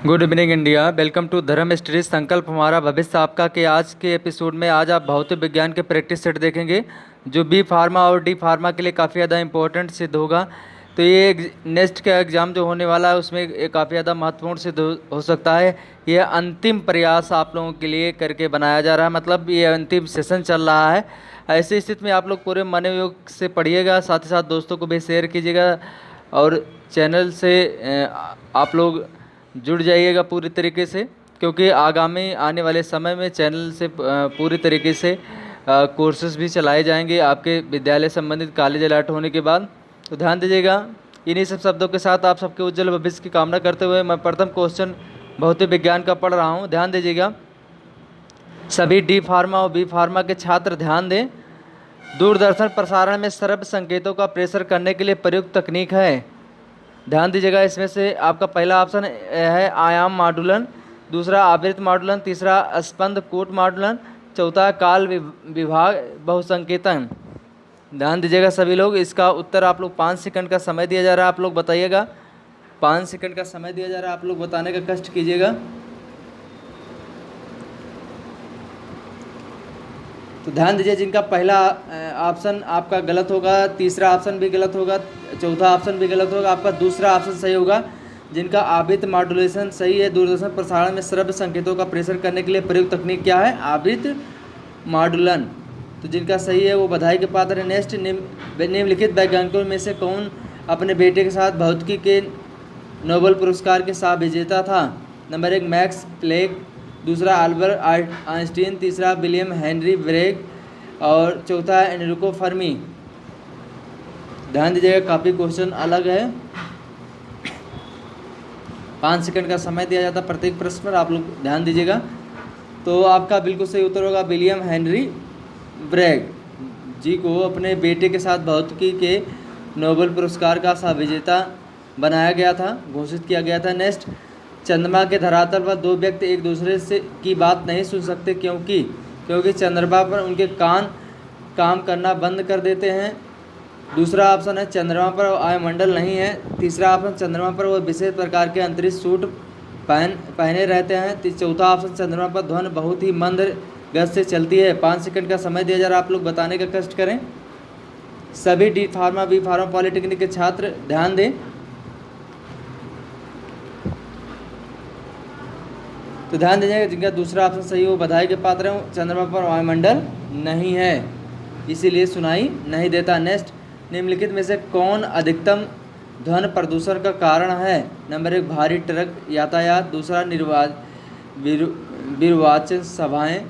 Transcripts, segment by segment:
Good evening India. Welcome to Dharma studies संकल्प हमारा भविष्य आपका। के आज के एपिसोड में आज आप भौतिक विज्ञान के प्रैक्टिस सेट देखेंगे जो बी फार्मा और डी फार्मा के लिए काफ़ी ज़्यादा इंपॉर्टेंट सिद्ध होगा। तो ये नेक्स्ट का एग्ज़ाम जो होने वाला है उसमें काफ़ी ज़्यादा महत्वपूर्ण सिद्ध हो सकता है। ये अंतिम प्रयास आप लोगों के लिए करके बनाया जा रहा है, मतलब ये अंतिम सेशन चल रहा है। ऐसी स्थिति में आप लोग पूरे मनोयोग से पढ़िएगा, साथ ही साथ दोस्तों को भी शेयर कीजिएगा और चैनल से आप लोग जुड़ जाइएगा पूरी तरीके से, क्योंकि आगामी आने वाले समय में चैनल से पूरी तरीके से कोर्सेज भी चलाए जाएंगे आपके विद्यालय संबंधित कॉलेज अलर्ट होने के बाद। तो ध्यान दीजिएगा। इन्हीं सब शब्दों के साथ आप सबके उज्जवल भविष्य की कामना करते हुए मैं प्रथम क्वेश्चन भौतिक विज्ञान का पढ़ रहा हूँ। ध्यान दीजिएगा। सभी डी फार्मा और बी फार्मा के छात्र ध्यान दें। दूरदर्शन प्रसारण में श्रव्य संकेतों का प्रेषण करने के लिए प्रयुक्त तकनीक है। ध्यान दीजिएगा। इसमें से आपका पहला ऑप्शन है आयाम मॉडुलन, दूसरा आवृत्त मॉडुलन, तीसरा स्पंद कोट मॉडुलन, चौथा काल विभाग बहुसंकेतन। ध्यान दीजिएगा सभी लोग। इसका उत्तर आप लोग 5 सेकंड का समय दिया जा रहा है, आप लोग बताइएगा। 5 सेकंड का समय दिया जा रहा है, आप लोग बताने का कष्ट कीजिएगा। तो ध्यान दीजिए, जिनका पहला ऑप्शन आपका गलत होगा, तीसरा ऑप्शन भी गलत होगा, चौथा ऑप्शन भी गलत होगा, आपका दूसरा ऑप्शन सही होगा। जिनका आवृत्त मॉड्यूलेशन सही है। दूरदर्शन प्रसारण में श्रव्य संकेतों का प्रेषण करने के लिए प्रयुक्त तकनीक क्या है? आवृत्त मॉडुलन। तो जिनका सही है वो बधाई के पात्र है। नेक्स्ट, निम्नलिखित वैज्ञानिकों में से कौन अपने बेटे के साथ भौतिकी के नोबेल पुरस्कार के साथ विजेता था? नंबर 1 मैक्स प्लैंक, दूसरा अल्बर्ट आइंस्टीन, तीसरा विलियम हेनरी ब्रेग और चौथा एनरिको फर्मी। ध्यान दीजिएगा, काफ़ी क्वेश्चन अलग है। 5 सेकंड का समय दिया जाता प्रत्येक प्रश्न पर, आप लोग ध्यान दीजिएगा। तो आपका बिल्कुल सही उत्तर होगा विलियम हेनरी ब्रेग जी को अपने बेटे के साथ भौतिकी के नोबेल पुरस्कार का सह विजेता बनाया गया था, घोषित किया गया था। नेक्स्ट, चंद्रमा के धरातल पर दो व्यक्ति एक दूसरे से की बात नहीं सुन सकते क्योंकि चंद्रमा पर उनके कान काम करना बंद कर देते हैं। दूसरा ऑप्शन है चंद्रमा पर वायुमंडल नहीं है। तीसरा ऑप्शन चंद्रमा पर वो विशेष प्रकार के अंतरिक्ष सूट पहने रहते हैं। चौथा ऑप्शन चंद्रमा पर ध्वनि बहुत ही मंद गति से चलती है। 5 सेकंड का समय दिया जा रहा है, आप लोग बताने का कष्ट करें। सभी D pharma B pharma polytechnic के छात्र ध्यान दें। तो ध्यान दीजिएगा, जिनका दूसरा ऑप्शन सही हो बधाई के पात्र हैं। चंद्रमा पर वायुमंडल नहीं है, इसीलिए सुनाई नहीं देता। नेक्स्ट, निम्नलिखित में से कौन अधिकतम ध्वनि प्रदूषण का कारण है? नंबर 1 भारी ट्रक यातायात, दूसरा निर्वाचन सभाएं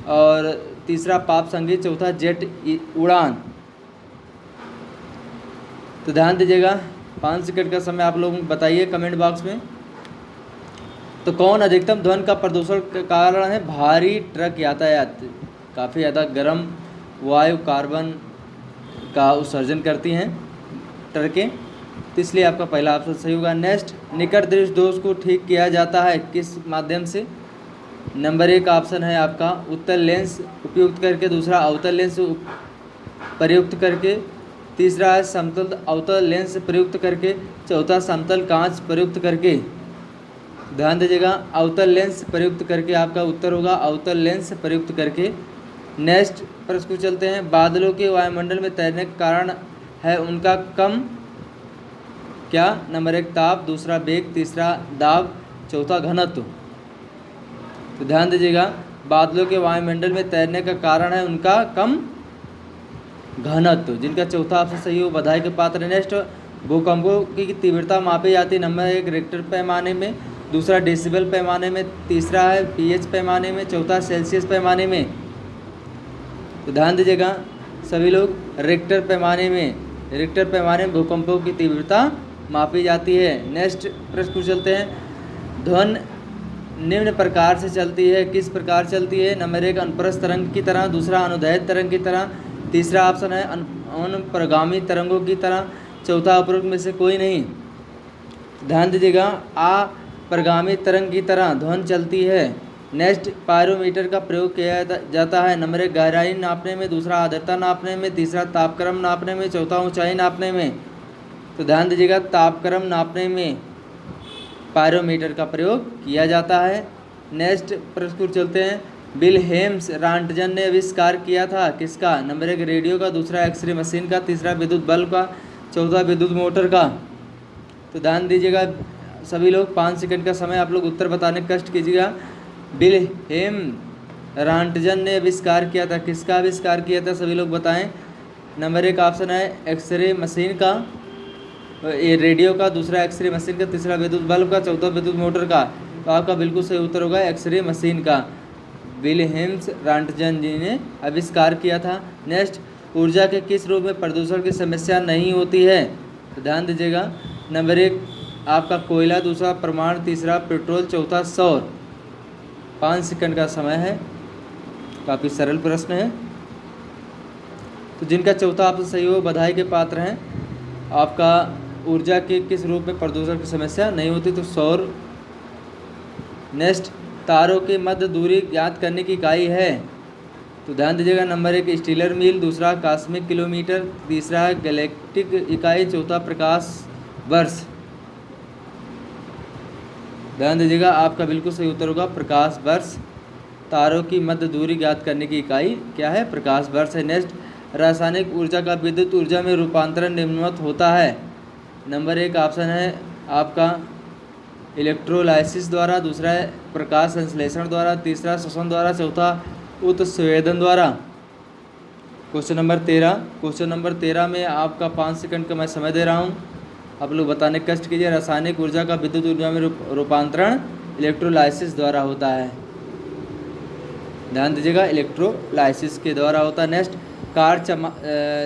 और तीसरा पॉप संगीत, चौथा जेट उड़ान। तो ध्यान दीजिएगा, 5 सेकंड का समय आप लोग बताइए कमेंट बॉक्स में। तो कौन अधिकतम ध्वनि का प्रदूषण का कारण है? भारी ट्रक यातायात काफ़ी ज़्यादा गर्म वायु कार्बन का उत्सर्जन करती हैं ट्रकें, तो इसलिए आपका पहला ऑप्शन सही होगा। नेक्स्ट, निकट दृष्टि दोष को ठीक किया जाता है किस माध्यम से? नंबर 1 ऑप्शन है आपका उत्तल लेंस उपयुक्त करके, दूसरा अवतल लेंस प्रयुक्त करके, तीसरा है समतल अवतल लेंस प्रयुक्त करके, चौथा समतल कांच प्रयुक्त करके। ध्यान दीजिएगा, अवतल लेंस प्रयुक्त करके आपका उत्तर होगा, अवतल लेंस प्रयुक्त करके। नेक्स्ट प्रश्न को चलते हैं। बादलों के वायुमंडल में तैरने का कारण है उनका कम क्या? नंबर 1 ताप, दूसरा वेग, तीसरा दाब, चौथा घनत्व। तो ध्यान दीजिएगा, बादलों के वायुमंडल में तैरने का कारण है उनका कम घनत्व। जिनका चौथा ऑप्शन सही हो बधाई के पात्र। नेक्स्ट, भूकंपों की तीव्रता मापी जाती है। नंबर 1 रिक्टर पैमाने में, दूसरा डेसिबल पैमाने में, तीसरा है पीएच पैमाने में, चौथा सेल्सियस पैमाने में। तो ध्यान दीजिएगा सभी लोग, रिक्टर पैमाने में भूकंपों की तीव्रता मापी जाती है। नेक्स्ट प्रश्न को चलते हैं। ध्वनि निम्न प्रकार से चलती है, किस प्रकार चलती है? नंबर 1 अनुप्रस्थ तरंग की तरह, दूसरा अनुदैर्ध्य तरंग की तरह, तीसरा ऑप्शन है अनुप्रगामी तरंगों की तरह, चौथा उपरोक्त में से कोई नहीं। ध्यान दीजिएगा, प्रगामी तरंग की तरह ध्वनि चलती है। नेक्स्ट, पायरोमीटर का प्रयोग किया जाता है। नंबर 1 गहराई नापने में, दूसरा आर्द्रता नापने में, तीसरा तापक्रम नापने में, चौथा ऊंचाई नापने में। तो ध्यान दीजिएगा, तापक्रम नापने में पायरोमीटर का प्रयोग किया जाता है। नेक्स्ट प्रश्न को चलते हैं। विल्हेम्स रॉन्टजन ने आविष्कार किया था किसका? नंबर 1 रेडियो का, दूसरा एक्सरे मशीन का, तीसरा विद्युत बल्ब का, चौथा विद्युत मोटर का। तो ध्यान दीजिएगा सभी लोग, 5 सेकंड का समय आप लोग उत्तर बताने का कष्ट कीजिएगा। विल्हेम रॉन्टजन ने आविष्कार किया था, किसका आविष्कार किया था सभी लोग बताएं। नंबर 1 ऑप्शन है एक्सरे मशीन का, ये रेडियो का, दूसरा एक्सरे मशीन का, तीसरा विद्युत बल्ब का, चौथा विद्युत मोटर का। तो आपका बिल्कुल सही उत्तर होगा एक्सरे मशीन का। विल्हेम्स रॉन्टजन जी ने आविष्कार किया था। नेक्स्ट, ऊर्जा के किस रूप में प्रदूषण की समस्या नहीं होती है? तो ध्यान दीजिएगा। नंबर 1 आपका कोयला, दूसरा परमाणु, तीसरा पेट्रोल, चौथा सौर। 5 सेकंड का समय है, काफ़ी सरल प्रश्न है। तो जिनका चौथा ऑप्शन सही हो बधाई के पात्र हैं। आपका ऊर्जा के किस रूप में प्रदूषण की समस्या नहीं होती? तो सौर। नेक्स्ट, तारों की मध्य दूरी ज्ञात करने की इकाई है? तो ध्यान दीजिएगा। नंबर 1 स्टीलर मील, दूसरा कॉस्मिक किलोमीटर, तीसरा गैलेक्टिक इकाई, चौथा प्रकाश वर्ष। ध्यान दीजिएगा आपका बिल्कुल सही उत्तर होगा प्रकाश वर्ष। तारों की मध्य दूरी ज्ञात करने की इकाई क्या है? प्रकाश वर्ष है। नेक्स्ट, रासायनिक ऊर्जा का विद्युत ऊर्जा में रूपांतरण निम्नवत होता है। नंबर 1 ऑप्शन है आपका इलेक्ट्रोलाइसिस द्वारा, दूसरा है प्रकाश संश्लेषण द्वारा, तीसरा श्वसन द्वारा, चौथा उत्सवेदन द्वारा। क्वेश्चन नंबर 13 में आपका 5 सेकंड का मैं समय दे रहा हूँ, आप लोग बताने का कष्ट कीजिए। रासायनिक ऊर्जा का विद्युत ऊर्जा में रूपांतरण इलेक्ट्रोलाइसिस द्वारा होता है। ध्यान दीजिएगा इलेक्ट्रोलाइसिस के द्वारा होता है। नेक्स्ट,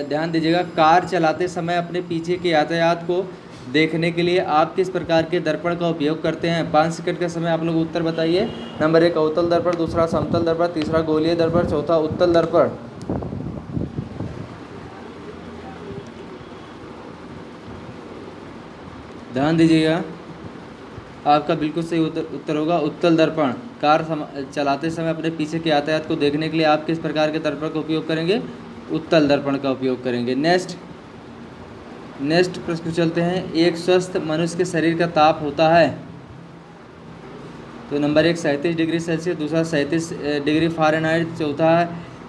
ध्यान दीजिएगा कार चलाते समय अपने पीछे के यातायात को देखने के लिए आप किस प्रकार के दर्पण का उपयोग करते हैं? 5 सेकंड का समय आप लोग उत्तर बताइए। नंबर 1 अवतल दर्पण, दूसरा समतल दर्पण, तीसरा गोलीय दर्पण, चौथा उत्तल दर्पण। ध्यान दीजिएगा आपका बिल्कुल सही उत्तर होगा उत्तल दर्पण। कार चलाते समय अपने पीछे के यातायात को देखने के लिए आप किस प्रकार के दर्पण का उपयोग करेंगे? उत्तल दर्पण का उपयोग करेंगे। नेक्स्ट प्रश्न चलते हैं। एक स्वस्थ मनुष्य के शरीर का ताप होता है? तो नंबर 1 37 डिग्री सेल्सियस, दूसरा 37 डिग्री फ़ारेनहाइट, चौथा है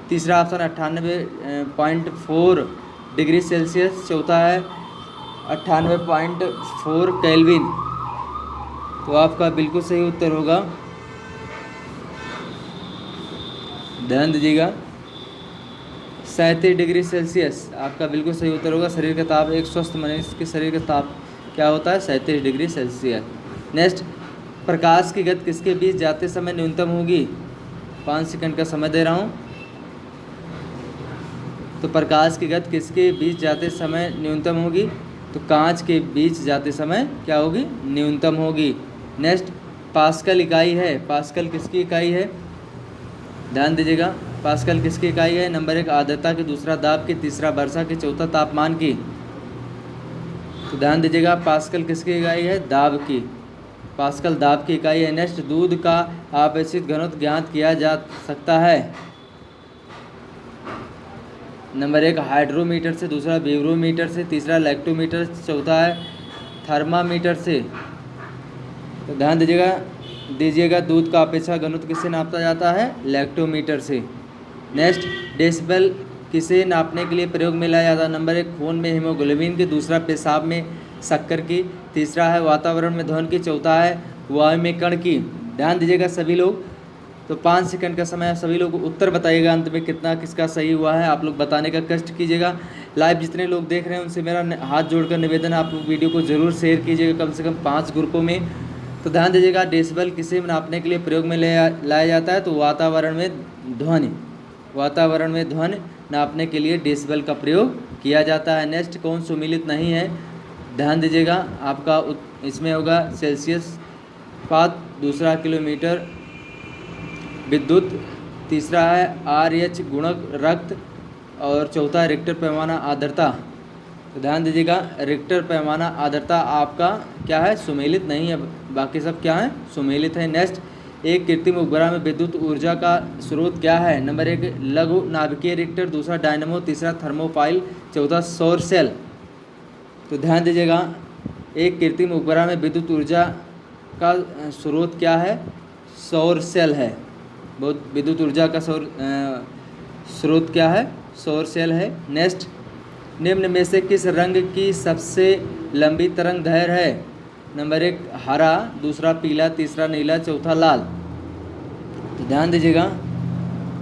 तीसरा ऑप्शन 98.4 डिग्री सेल्सियस, चौथा है 98.4 केल्विन। तो आपका बिल्कुल सही उत्तर होगा, ध्यान दीजिएगा 37 डिग्री सेल्सियस आपका बिल्कुल सही उत्तर होगा। शरीर का ताप, एक स्वस्थ मनुष्य के शरीर का ताप क्या होता है? 37 डिग्री सेल्सियस। नेक्स्ट, प्रकाश की गति किसके बीच जाते समय न्यूनतम होगी? 5 सेकंड का समय दे रहा हूँ। तो प्रकाश की गति किसके बीच जाते समय न्यूनतम होगी? तो कांच के बीच जाते समय क्या होगी? न्यूनतम होगी। नेक्स्ट, पास्कल इकाई है, पास्कल किसकी इकाई है? ध्यान दीजिएगा पास्कल किसकी इकाई है? नंबर 1 आर्द्रता की, दूसरा दाब की, तीसरा वर्षा की, चौथा तापमान की। तो ध्यान दीजिएगा पास्कल किसकी इकाई है? दाब की। पास्कल दाब की इकाई है। नेक्स्ट, दूध का आपेक्षिक घनत्व ज्ञात किया जा सकता है? नंबर 1 हाइड्रोमीटर से, दूसरा बैरोमीटर से, तीसरा लैक्टोमीटर, चौथा है थर्मामीटर से। तो ध्यान दीजिएगा दूध का अपेक्षा घनत्व किससे नापा जाता है? लैक्टोमीटर से। नेक्स्ट, डेसिबल किसे नापने के लिए प्रयोग में लाया जाता है? नंबर 1 खून में हीमोग्लोबिन की, दूसरा पेशाब में शक्कर की, तीसरा है वातावरण में ध्वनि की, चौथा है वायु में कण की। ध्यान दीजिएगा सभी लोग। तो 5 सेकंड का समय है, सभी लोग उत्तर बताइएगा अंत में कितना किसका सही हुआ है। आप लोग बताने का कष्ट कीजिएगा। लाइव जितने लोग देख रहे हैं उनसे मेरा हाथ जोड़कर निवेदन है, आप लोग वीडियो को ज़रूर शेयर कीजिएगा कम से कम 5 ग्रुपों में। तो ध्यान दीजिएगा डेसिबल किसे नापने के लिए प्रयोग में लाया जाता है? तो वातावरण में ध्वनि नापने के लिए डेसिबल का प्रयोग किया जाता है। नेक्स्ट, कौन सुमेलित नहीं है? ध्यान दीजिएगा आपका इसमें होगा सेल्सियस पात, दूसरा किलोमीटर विद्युत, तीसरा है RH गुणक रक्त, और चौथा रिक्टर पैमाना आर्द्रता। तो ध्यान दीजिएगा रिक्टर पैमाना आर्द्रता आपका क्या है? सुमेलित नहीं है, बाकी सब क्या है? सुमेलित है। नेक्स्ट, एक कृत्रिम उपग्रह में विद्युत ऊर्जा का स्रोत क्या है? नंबर 1 लघु नाभिकीय रिक्टर, दूसरा डायनमो, तीसरा थर्मोपाइल, चौथा सौर सेल। तो ध्यान दीजिएगा एक कृत्रिम उपग्रह में विद्युत ऊर्जा का स्रोत क्या है? सौर सेल है। बहुत विद्युत ऊर्जा का स्रोत क्या है? सौर सेल है। नेक्स्ट, निम्न में से किस रंग की सबसे लंबी तरंग दैर्घ्य है? नंबर 1 हरा, दूसरा पीला, तीसरा नीला, चौथा लाल। तो ध्यान दीजिएगा,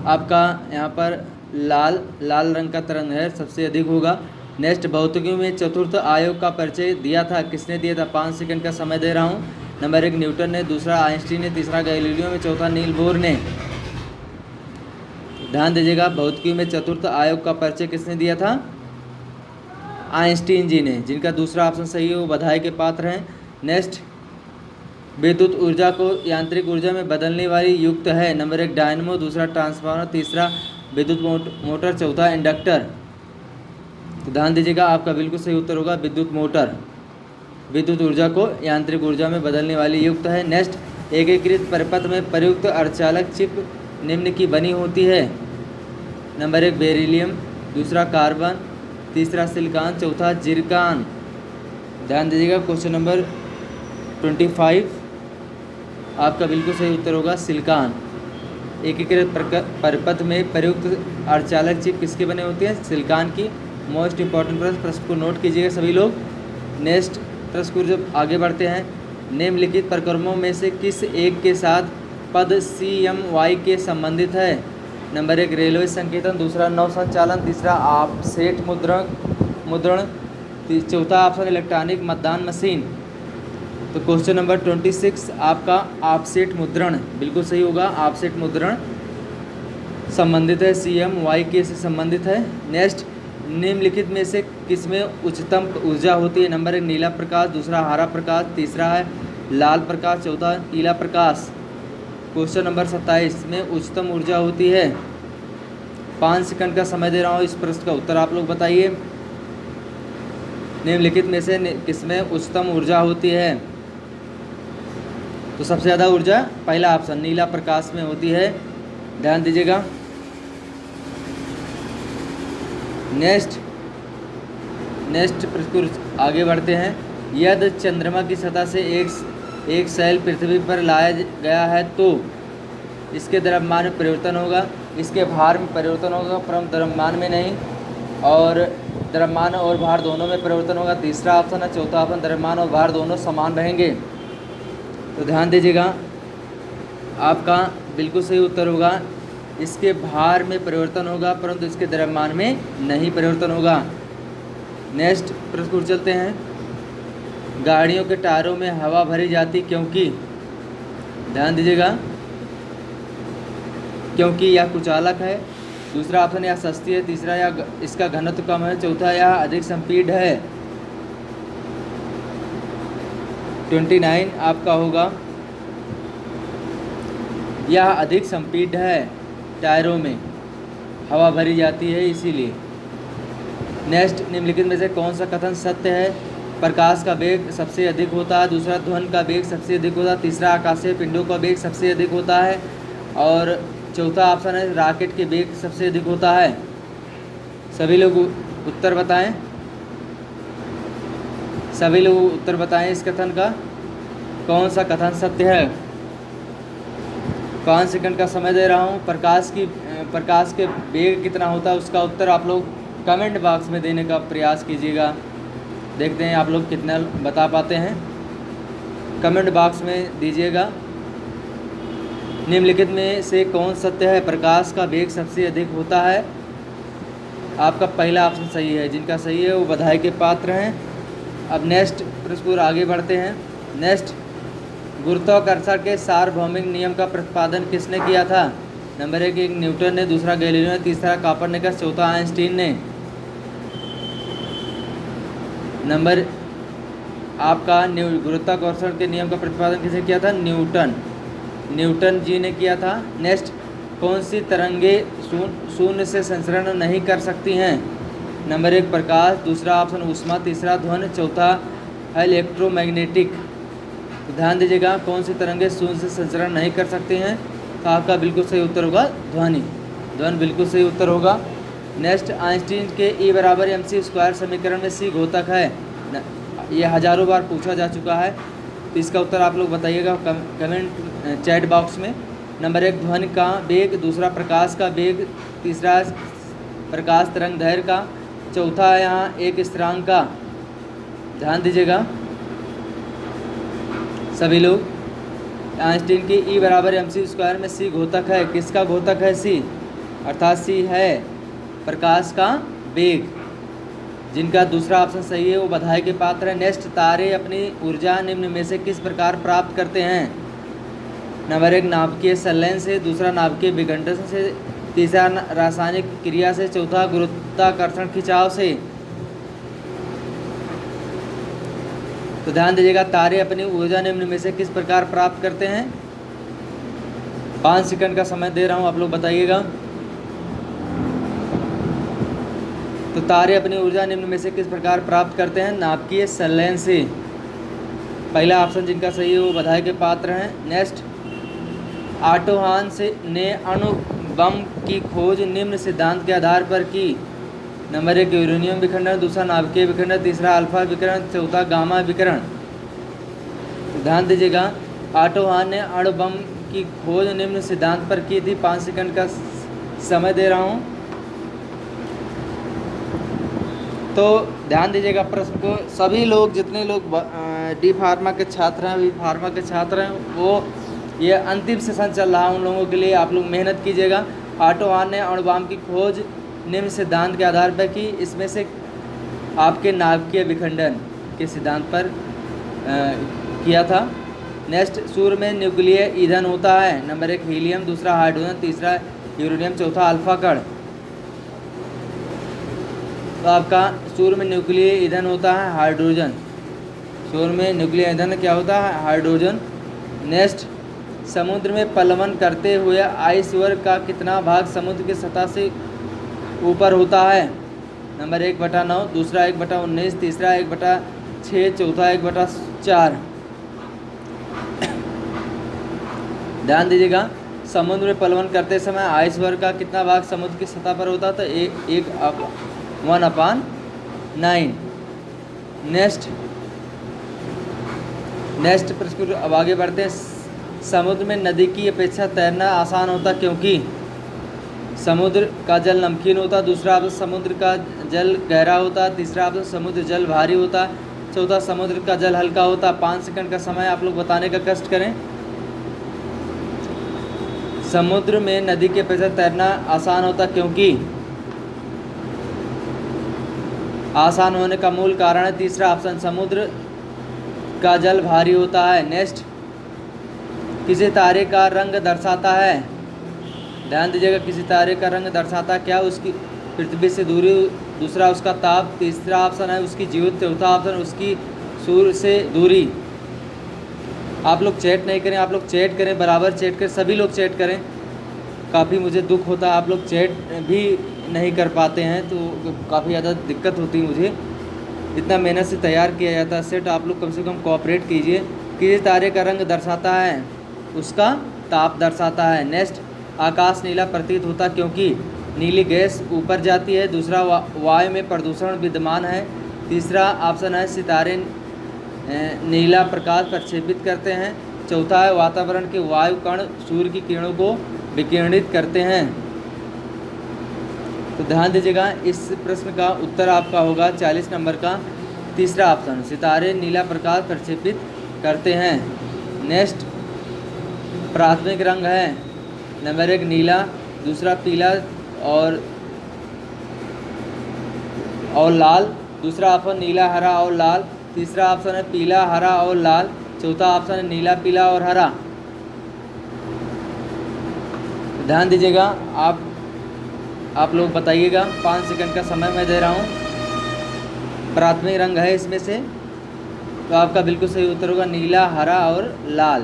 आपका यहाँ पर लाल रंग का तरंग दैर्घ्य सबसे अधिक होगा। नेक्स्ट, भौतिकी में चतुर्थ आयोग का परिचय दिया था, किसने दिया था? 5 सेकंड का समय दे रहा हूँ। नंबर 1 न्यूटन ने, दूसरा आइंस्टीन ने, तीसरा गैलीलियो ने, चौथा नील बोर ने। ध्यान दीजिएगा, भौतिकी में चतुर्थ आयोग का परिचय किसने दिया था? आइंस्टीन जी ने, जिनका दूसरा ऑप्शन सही है, वो बधाई के पात्र हैं। नेक्स्ट, विद्युत ऊर्जा को यांत्रिक ऊर्जा में बदलने वाली युक्त है। नंबर 1 डायनमो, दूसरा ट्रांसफार्मर, तीसरा विद्युत मोटर, चौथा इंडक्टर। तो ध्यान दीजिएगा, आपका बिल्कुल सही उत्तर होगा विद्युत मोटर। विद्युत ऊर्जा को यांत्रिक ऊर्जा में बदलने वाली युक्त है। नेक्स्ट, एकीकृत परिपथ में प्रयुक्त अर्धचालक चिप निम्न की बनी होती है। नंबर 1 बेरिलियम, दूसरा कार्बन, तीसरा सिलिकॉन, चौथा जिरकॉन। ध्यान दीजिएगा, क्वेश्चन नंबर 25 आपका बिल्कुल सही उत्तर होगा सिलिकॉन। एकीकृत परिपथ में प्रयुक्त अर्धचालक चिप किसके बने होती है? सिलिकॉन की। मोस्ट इंपॉर्टेंट प्रश्न को नोट कीजिएगा सभी लोग। नेक्स्ट प्रश्न को जब आगे बढ़ते हैं, निम्नलिखित प्रक्रमों में से किस एक के साथ पद CMY के संबंधित है? नंबर 1 रेलवे संकेतन, दूसरा नौ संचालन, तीसरा ऑफसेट मुद्रण, चौथा ऑप्शन इलेक्ट्रॉनिक मतदान मशीन। तो क्वेश्चन नंबर 26 आपका ऑफसेट मुद्रण बिल्कुल सही होगा। ऑफसेट मुद्रण संबंधित है, CMY के से संबंधित है। नेक्स्ट, निम्नलिखित में से किसमें उच्चतम ऊर्जा होती है? नंबर 1 नीला प्रकाश, दूसरा हरा प्रकाश, तीसरा है लाल प्रकाश, चौथा पीला प्रकाश। क्वेश्चन नंबर 27 में उच्चतम ऊर्जा होती है। 5 सेकंड का समय दे रहा हूँ, इस प्रश्न का उत्तर आप लोग बताइए। निम्नलिखित में से किसमें उच्चतम ऊर्जा होती है? तो सबसे ज़्यादा ऊर्जा पहला ऑप्शन नीला प्रकाश में होती है। ध्यान दीजिएगा। नेक्स्ट प्रश्न आगे बढ़ते हैं। यदि चंद्रमा की सतह से एक सेल पृथ्वी पर लाया गया है तो इसके द्रव्यमान में परिवर्तन होगा, इसके भार में परिवर्तन होगा, परंतु द्रव्यमान में नहीं, और द्रव्यमान और भार दोनों में परिवर्तन होगा। तीसरा ऑप्शन है। चौथा ऑप्शन द्रव्यमान और भार दोनों समान रहेंगे। तो ध्यान दीजिएगा, आपका बिल्कुल सही उत्तर होगा इसके भार में परिवर्तन होगा, परंतु इसके द्रव्यमान में नहीं परिवर्तन होगा। नेक्स्ट प्रश्न को चलते हैं। गाड़ियों के टायरों में हवा भरी जाती क्योंकि, ध्यान दीजिएगा, क्योंकि यह कुचालक है, दूसरा ऑप्शन यह सस्ती है, तीसरा यह इसका घनत्व कम है, चौथा यह अधिक संपीड है। 29 आपका होगा, यह अधिक संपीड है, टायरों में हवा भरी जाती है इसीलिए। नेक्स्ट, निम्नलिखित में से कौन सा कथन सत्य है? प्रकाश का वेग सबसे अधिक होता है, दूसरा ध्वनि का वेग सबसे अधिक होता है, तीसरा आकाशीय पिंडों का वेग सबसे अधिक होता है, और चौथा ऑप्शन है रॉकेट के वेग सबसे अधिक होता है। सभी लोग उत्तर बताएं, सभी लोग उत्तर बताएं इस कथन का, कौन सा कथन सत्य है? 5 सेकंड का समय दे रहा हूँ। प्रकाश के वेग कितना होता है उसका उत्तर आप लोग कमेंट बॉक्स में देने का प्रयास कीजिएगा। देखते हैं आप लोग कितना बता पाते हैं, कमेंट बॉक्स में दीजिएगा। निम्नलिखित में से कौन सत्य है? प्रकाश का वेग सबसे अधिक होता है। आपका पहला ऑप्शन सही है, जिनका सही है वो बधाई के पात्र हैं। अब नेक्स्ट प्रश्न पर आगे बढ़ते हैं। नेक्स्ट, गुरुत्वाकर्षण के सार्वभौमिक नियम का प्रतिपादन किसने किया था? नंबर 1 न्यूटन ने, दूसरा गैलीलियो ने, तीसरा कोपरनिकस, चौथा आइंस्टीन ने। नंबर आपका गुरुत्वाकर्षण के नियम का प्रतिपादन किसने किया था? न्यूटन जी ने किया था। नेक्स्ट, कौन सी तरंगे शून्य से संचरण नहीं कर सकती हैं? नंबर 1 प्रकाश, दूसरा ऑप्शन ऊष्मा, तीसरा ध्वनि, चौथा है इलेक्ट्रोमैग्नेटिक। तो ध्यान दीजिएगा, कौन सी तरंगे शून्य से संचरण नहीं कर सकती हैं? तो आपका बिल्कुल सही उत्तर होगा ध्वनि बिल्कुल सही उत्तर होगा। नेक्स्ट, आइंस्टीन के E = mc² समीकरण में c घोतक है। ये हजारों बार पूछा जा चुका है। तो इसका उत्तर आप लोग बताइएगा कमेंट चैट बॉक्स में। नंबर 1 ध्वनि का वेग, दूसरा प्रकाश का वेग, तीसरा प्रकाश तरंग दैर्घ्य का, चौथा यहाँ एक स्थिरांक का। ध्यान दीजिएगा सभी लोग। आइंस्टीन की E बराबर mc² में c घोतक है। किसका घोतक है c? अर्थात c है प्रकाश का वेग। जिनका दूसरा ऑप्शन सही है वो बधाई के पात्र है। नेक्स्ट, तारे अपनी ऊर्जा निम्न में से किस प्रकार प्राप्त करते हैं? नंबर 1 नाभिकीय संलयन से, दूसरा नाभिकीय विघटन से, तीसरा रासायनिक क्रिया से, चौथा गुरुत्वाकर्षण खिंचाव से। तो ध्यान दीजिएगा, तारे अपनी ऊर्जा निम्न में से किस प्रकार प्राप्त करते हैं? 5 सेकंड का समय दे रहा हूँ, आप लोग बताइएगा। तो तारे अपनी ऊर्जा निम्न में से किस प्रकार प्राप्त करते हैं? नाभिकीय संलयन से। पहला ऑप्शन जिनका सही है वो बधाई के पात्र हैं। नेक्स्ट, ऑटो हान ने अणु बम की खोज निम्न सिद्धांत के आधार पर की। नंबर 1 यूरेनियम विखंडन, दूसरा नाभिकीय विखंडन, तीसरा अल्फा विकिरण, चौथा गामा विकिरण। ध्यान दीजिएगा, ऑटो हान ने अणु बम की खोज निम्न सिद्धांत पर की थी। 5 सेकंड का समय दे रहा हूँ। तो ध्यान दीजिएगा प्रश्न को। सभी लोग, जितने लोग डी फार्मा के छात्र हैं, बी फार्मा के छात्र हैं, वो ये अंतिम सेशन चल रहा है उन लोगों के लिए, आप लोग मेहनत कीजिएगा। ऑटो हान ने अणु बम की खोज निम्न सिद्धांत के आधार पर की। इसमें से आपके नाभिकीय विखंडन के सिद्धांत पर किया था। नेक्स्ट, सूर्य में न्यूक्लियर ईंधन होता है। नंबर 1 हीलियम, दूसरा हाइड्रोजन, तीसरा यूरेनियम, चौथा अल्फा कण। तो आपका सूर्य में न्यूक्लियर ईंधन होता है हाइड्रोजन। सूर्य में न्यूक्लियर ईंधन क्या होता है? हाइड्रोजन। नेक्स्ट, समुद्र में पलवन करते हुए आइस वर्ग का कितना भाग समुद्र की सतह से ऊपर होता है? नंबर 1/9, दूसरा 1/19, तीसरा 1/6, चौथा 1/4। ध्यान दीजिएगा, समुद्र में पलवन करते समय आइस वर्ग का कितना भाग समुद्र की सतह पर होता है? तो 1/9। नेक्स्ट प्रश्न, अब आगे बढ़ते हैं। समुद्र में नदी की अपेक्षा तैरना आसान होता क्योंकि? समुद्र का जल नमकीन होता, दूसरा ऑप्शन समुद्र का जल गहरा होता, तीसरा ऑप्शन समुद्र जल भारी होता, चौथा समुद्र का जल हल्का होता। 5 सेकंड का समय आप लोग बताने का कष्ट करें। समुद्र में नदी के अपेक्षा तैरना आसान होता क्योंकि? आसान होने का मूल कारण है तीसरा ऑप्शन समुद्र का जल भारी होता है। नेक्स्ट, किसी तारे का रंग दर्शाता है। ध्यान दीजिएगा, किसी तारे का रंग दर्शाता क्या? उसकी पृथ्वी से दूरी, दूसरा उसका ताप, तीसरा ऑप्शन है उसकी जीवित, चौथा ऑप्शन उसकी सूर्य से दूरी। आप लोग चैट नहीं करें, आप लोग चैट करें, बराबर चैट करें, सभी लोग चैट करें। काफ़ी मुझे दुख होता है, आप लोग चैट भी नहीं कर पाते हैं तो काफ़ी ज़्यादा दिक्कत होती है मुझे। इतना मेहनत से तैयार किया जाता है सेट, आप लोग कम से कम कोऑपरेट कीजिए। किसी तारे का रंग दर्शाता है, उसका ताप दर्शाता है। नेक्स्ट, आकाश नीला प्रतीत होता क्योंकि? नीली गैस ऊपर जाती है, दूसरा वायु में प्रदूषण विद्यमान है, तीसरा ऑप्शन है सितारे नीला प्रकाश प्रक्षेपित करते हैं, चौथा है वातावरण के वायु कण सूर्य की किरणों को विकिरणित करते हैं। तो ध्यान दीजिएगा, इस प्रश्न का उत्तर आपका होगा 40 नंबर का तीसरा ऑप्शन, सितारे नीला प्रकाश प्रक्षेपित करते हैं। नेक्स्ट, प्राथमिक रंग है नंबर 1 नीला, दूसरा पीला और लाल, दूसरा ऑप्शन नीला, हरा और लाल, तीसरा ऑप्शन है पीला, हरा और लाल, चौथा ऑप्शन है नीला, पीला और हरा। ध्यान दीजिएगा, आप लोग बताइएगा। 5 सेकंड का समय मैं दे रहा हूँ। प्राथमिक रंग है इसमें से, तो आपका बिल्कुल सही उत्तर होगा नीला, हरा और लाल।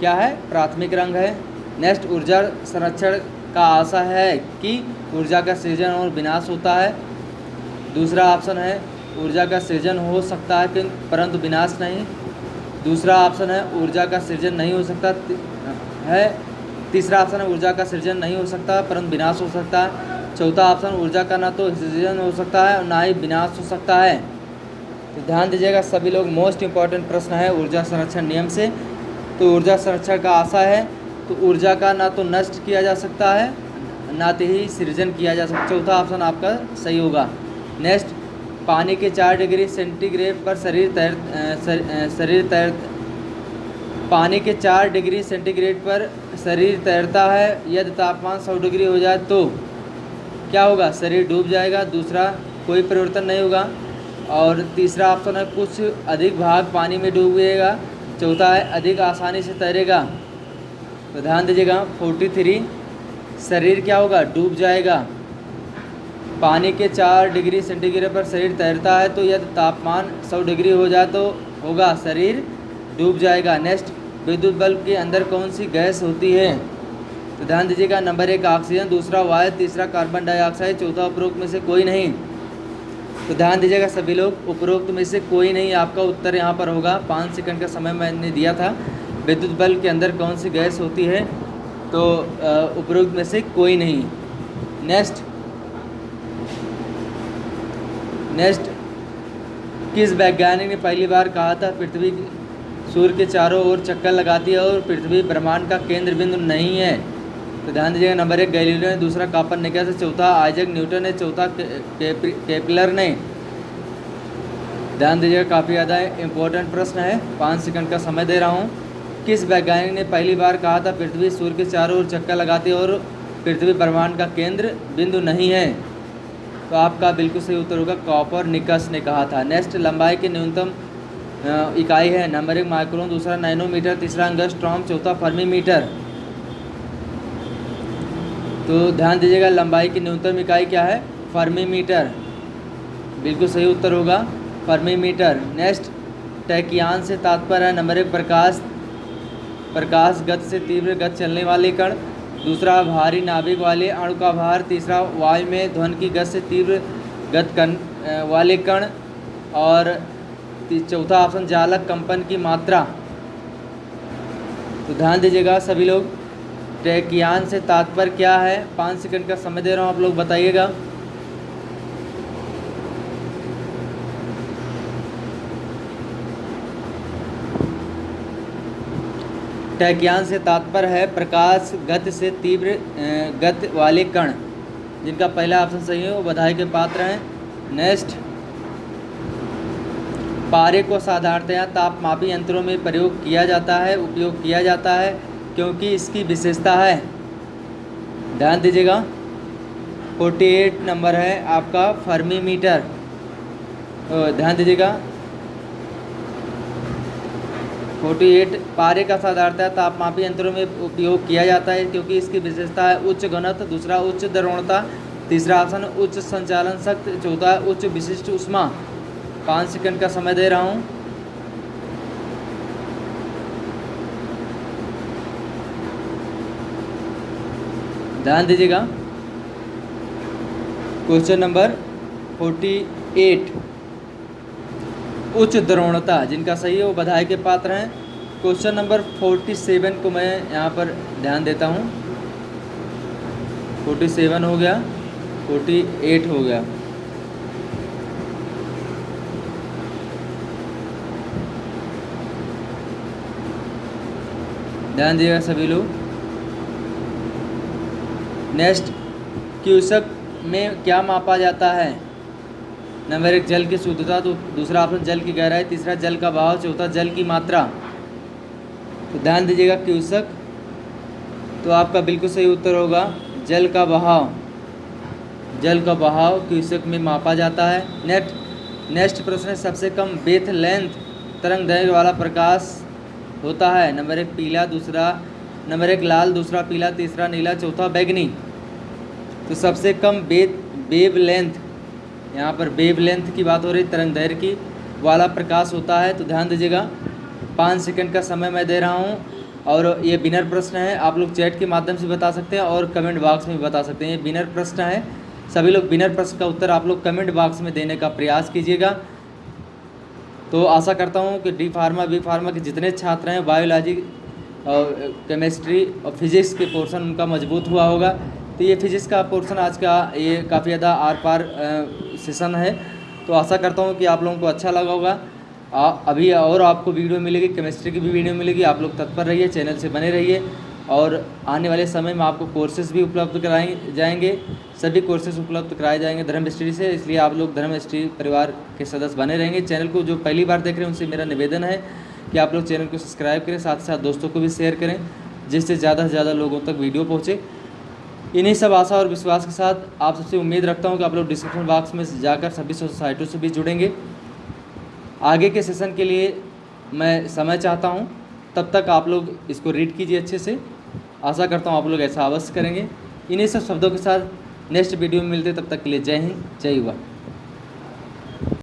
क्या है? प्राथमिक रंग है। नेक्स्ट, ऊर्जा संरक्षण का आशा है कि ऊर्जा का सृजन और विनाश होता है। दूसरा ऑप्शन है ऊर्जा का सृजन हो सकता है परंतु विनाश नहीं। दूसरा ऑप्शन है ऊर्जा का सृजन नहीं हो सकता है। तीसरा ऑप्शन है ऊर्जा का सृजन नहीं हो सकता परंतु विनाश हो सकता है। चौथा ऑप्शन ऊर्जा का ना तो सृजन हो सकता है और ना ही विनाश हो सकता है। तो ध्यान दीजिएगा सभी लोग, मोस्ट इम्पॉर्टेंट प्रश्न है ऊर्जा संरक्षण नियम से। तो ऊर्जा संरक्षण का आशा है तो ऊर्जा का ना तो नष्ट किया जा सकता है ना तो ही सृजन किया जा सकता। चौथा ऑप्शन आपका सही होगा। नेक्स्ट, पानी के 4 डिग्री सेंटीग्रेड पर पानी के 4 डिग्री सेंटीग्रेड पर शरीर तैरता है। यदि तापमान 100 डिग्री हो जाए तो क्या होगा? शरीर डूब जाएगा। दूसरा, कोई परिवर्तन नहीं होगा। और तीसरा ऑप्शन है कुछ अधिक भाग पानी में डूबेगा। चौथा है अधिक आसानी से तैरेगा। तो ध्यान दीजिएगा 43, शरीर क्या होगा? डूब जाएगा। पानी के 4 डिग्री सेंटीग्रेड पर शरीर तैरता है तो यदि तापमान 100 डिग्री हो जाए तो होगा शरीर डूब जाएगा। नेक्स्ट, विद्युत बल्ब के अंदर कौन सी गैस होती है? तो ध्यान दीजिएगा नंबर 1 ऑक्सीजन, दूसरा वायु, तीसरा कार्बन डाइऑक्साइड, चौथा उपरोक्त में से कोई नहीं। तो ध्यान दीजिएगा सभी लोग, उपरोक्त में से कोई नहीं आपका उत्तर यहाँ पर होगा। 5 सेकंड का समय मैंने दिया था। विद्युत बल्ब के अंदर कौन सी गैस होती है? तो उपरोक्त में से कोई नहीं। नेक्स्ट, किस वैज्ञानिक ने पहली बार कहा था पृथ्वी सूर्य के चारों ओर चक्कर लगाती है और पृथ्वी ब्रह्मांड का केंद्र बिंदु नहीं है? तो ध्यान दीजिएगा नंबर 1 गैलीलियो ने, दूसरा कोपरनिकस, चौथा आइजैक न्यूटन ने, चौथा केपलर ने। ध्यान दीजिएगा काफ़ी ज़्यादा इम्पोर्टेंट प्रश्न है। 5 सेकंड का समय दे रहा हूँ। किस वैज्ञानिक ने पहली बार कहा था पृथ्वी सूर्य के चारों ओर चक्कर लगाती है और पृथ्वी ब्रह्मांड का केंद्र बिंदु नहीं है? तो आपका बिल्कुल सही उत्तर होगा, कोपरनिकस ने कहा था। नेक्स्ट, लंबाई की न्यूनतम इकाई है। नंबर 1 माइक्रोन, दूसरा नैनोमीटर, तीसरा एंगस्ट्रॉम, चौथा फर्मी मीटर। तो ध्यान दीजिएगा लंबाई की न्यूनतम इकाई क्या है? Fermi metre. बिल्कुल सही उत्तर होगा फर्मी मीटर। नेक्स्ट, टैकियान से तात्पर्य है नंबर 1 प्रकाश गति से तीव्र गति चलने वाले कण, दूसरा भारी नाभिक वाले अणु का भार, तीसरा वायु में ध्वनि की गति से तीव्र गति वाले कण, और चौथा ऑप्शन जालक कंपन की मात्रा। तो ध्यान दीजिएगा सभी लोग, टैकियान से तात्पर्य क्या है? 5 सेकंड का समय दे रहा हूँ, आप लोग बताइएगा। टैकियान से तात्पर्य है प्रकाश गति से तीव्र गति वाले कण। जिनका पहला ऑप्शन सही है वो बधाई के पात्र हैं। नेक्स्ट, पारे को साधारणतया तापमापी यंत्रों में उपयोग किया जाता है क्योंकि इसकी विशेषता है। ध्यान दीजिएगा 48 नंबर है आपका फर्मी मीटर। ध्यान दीजिएगा 48, पारे का साधारणतया तापमापी यंत्रों में उपयोग किया जाता है क्योंकि इसकी विशेषता है उच्च घनत्व, दूसरा उच्च द्रवणता, तीसरा ऑप्शन उच्च संचालन शक्ति, चौथा उच्च विशिष्ट ऊष्मा। 5 सेकंड का समय दे रहा हूँ। ध्यान दीजिएगा क्वेश्चन नंबर 48, उच्च द्रवणता। जिनका सही है वो बधाई के पात्र हैं। क्वेश्चन नंबर 47 को मैं यहाँ पर ध्यान देता हूँ। 47 हो गया, 48 हो गया। ध्यान दीजिएगा सभी लोग। नेक्स्ट, क्यूसेक में क्या मापा जाता है? नंबर 1 जल की शुद्धता, तो दूसरा ऑप्शन जल की गहराई, तीसरा जल का बहाव, चौथा जल की मात्रा। तो ध्यान दीजिएगा क्यूसेक, तो आपका बिल्कुल सही उत्तर होगा जल का बहाव। जल का बहाव क्यूसेक में मापा जाता है। नेक्स्ट प्रश्न है, सबसे कम वेव लेंथ तरंग दैर्घ्य वाला प्रकाश होता है। नंबर 1 पीला, नंबर 1 लाल, दूसरा पीला, तीसरा नीला, चौथा बैगनी। तो सबसे कम वेव लेंथ, यहाँ पर वेव लेंथ की बात हो रही, तरंग दैर्घ्य की वाला प्रकाश होता है। तो ध्यान दीजिएगा 5 सेकंड का समय मैं दे रहा हूँ और ये बिनर प्रश्न है। आप लोग चैट के माध्यम से बता सकते हैं और कमेंट बॉक्स में भी बता सकते हैं। ये बिनर प्रश्न है, सभी लोग बिनर प्रश्न का उत्तर आप लोग कमेंट बॉक्स में देने का प्रयास कीजिएगा। तो आशा करता हूँ कि डी फार्मा बी फार्मा के जितने छात्र हैं बायोलॉजी और केमिस्ट्री और फिजिक्स के पोर्शन उनका मजबूत हुआ होगा। तो ये फिजिक्स का पोर्शन आज का ये काफ़ी ज़्यादा आर पार सेशन है तो आशा करता हूँ कि आप लोगों को अच्छा लगा होगा। अभी और आपको वीडियो मिलेगी, केमिस्ट्री की भी वीडियो मिलेगी। आप लोग तत्पर रहिए, चैनल से बने रहिए। और आने वाले समय में आपको कोर्सेज़ भी उपलब्ध कराए जाएंगे, सभी कोर्सेज़ उपलब्ध कराए जाएंगे धर्म हिस्ट्री से। इसलिए आप लोग धर्म हिस्ट्री परिवार के सदस्य बने रहेंगे। चैनल को जो पहली बार देख रहे हैं उनसे मेरा निवेदन है कि आप लोग चैनल को सब्सक्राइब करें, साथ साथ दोस्तों को भी शेयर करें, जिससे ज़्यादा से ज़्यादा लोगों तक वीडियो पहुँचे। इन्हीं सब आशा और विश्वास के साथ आप सबसे उम्मीद रखता हूँ कि आप लोग डिस्क्रिप्शन बॉक्स में जाकर सभी सोसाइटियों से भी जुड़ेंगे। आगे के सेशन के लिए मैं समय चाहता हूँ, तब तक आप लोग इसको रीड कीजिए अच्छे से। आशा करता हूँ आप लोग ऐसा अवश्य करेंगे। इन्हीं सब शब्दों के साथ नेक्स्ट वीडियो में मिलते, तब तक के लिए जय हिंद, जय युवा।